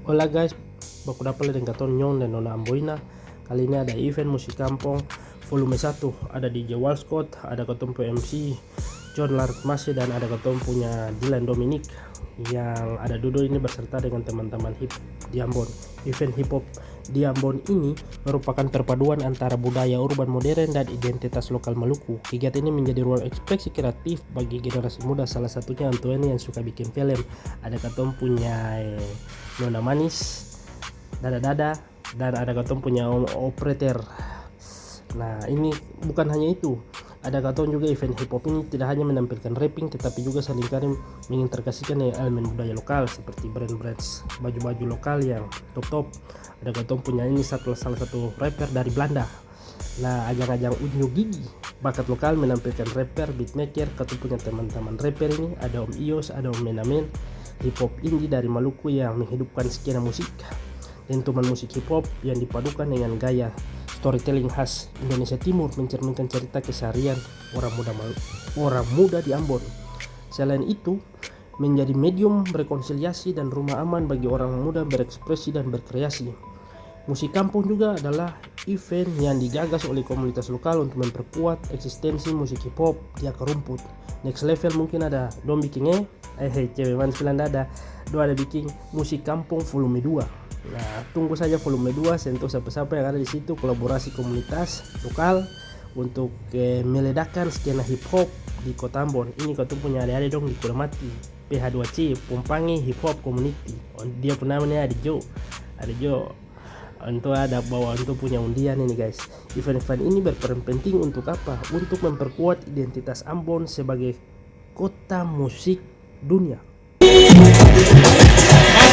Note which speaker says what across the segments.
Speaker 1: Hola guys, baku dapat dengan katon Nyong dan Nona Amboina. Kali ini ada event musik kampung volume 1. Ada DJ Walscott, ada ketum MC John Lart Masih, dan ada ketum punya Dylan Dominic. Yang ada Dudo ini berserta dengan teman-teman hip di Ambon. Event hip hop di Ambon ini merupakan perpaduan antara budaya urban modern dan identitas lokal Maluku. Kegiatan ini menjadi ruang ekspresi kreatif bagi generasi muda, salah satunya Antoine yang suka bikin film. Ada ketum punya Nona Manis, Dada, dan ada ketum punya operator. Nah, ini bukan hanya itu. Ada katon juga event hip hop ini tidak hanya menampilkan rapping, tetapi juga seringkali mengintegrasikan elemen budaya lokal seperti brand-brand baju-baju lokal yang top. Ada katon punya ini salah satu rapper dari Belanda. Nah, ajang-ajang unjuk gigi bakat lokal menampilkan rapper, beatmaker. Katon punya teman-teman rapper ini ada Om Ios, ada Om Menamen, hip hop indie dari Maluku yang menghidupkan skena musik, dentuman musik hip hop yang dipadukan dengan gaya storytelling khas Indonesia Timur, mencerminkan cerita keseharian orang muda di Ambon. Selain itu, menjadi medium rekonsiliasi dan rumah aman bagi orang muda berekspresi dan berkreasi. Musik kampung juga adalah event yang digagas oleh komunitas lokal untuk memperkuat eksistensi musik hip hop di akar rumput. Next level mungkin ada dong bikin cewek manis ada bikin musik kampung volume 2. Nah, tunggu saja volume 2, sentuh siapa-siapa yang ada di situ, kolaborasi komunitas lokal untuk meledakkan skena hip hop di Kota Ambon. Ini kau punya adik-adik dong di Kuramati, PH2C, Pumpangi Hip Hop Community. Dia pun namanya Adijo. Untuk ada bawa untuk punya undian ini guys. Event-event ini berperan penting untuk apa? Untuk memperkuat identitas Ambon sebagai kota musik dunia.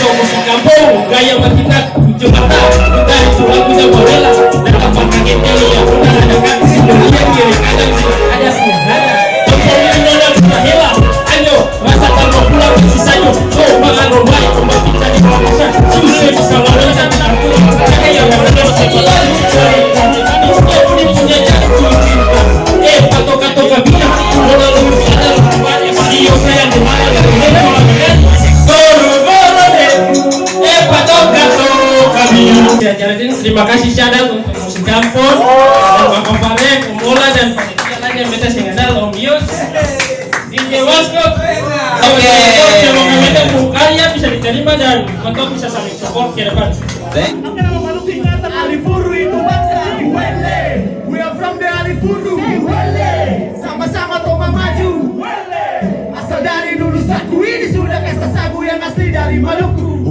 Speaker 2: Musik kampung gaya bertindak tujuh mata dari suatu jawabela dan kapan kaget kali ya benar ada kan dunia kiri kanan ada sederhana tempatnya nona sudah hilang ayo rasakan pulang sisanya oh makan rumah rumah kita di bawah masa susah bisa lalu dan aku saya yang benar sekolah ini punya jatuh cinta patok kabina nona lu ada video saya yang dimana jadi terima kasih Syadal untuk musik kampung dan Bang Kompare, Kumola dan panitia lain yang beta sengadal Om Yus DJ Walscott. Oke, semoga beta karya bisa diterima dan untuk bisa saling support ke depan.
Speaker 3: Oke, nama Maluku ingatan Alifuru itu bangsa Iwele. We are from the Alifuru Iwele. Sama-sama Toma maju Iwele. Asal dari lulusanku ini sudah kasta sagu yang asli dari Maluku.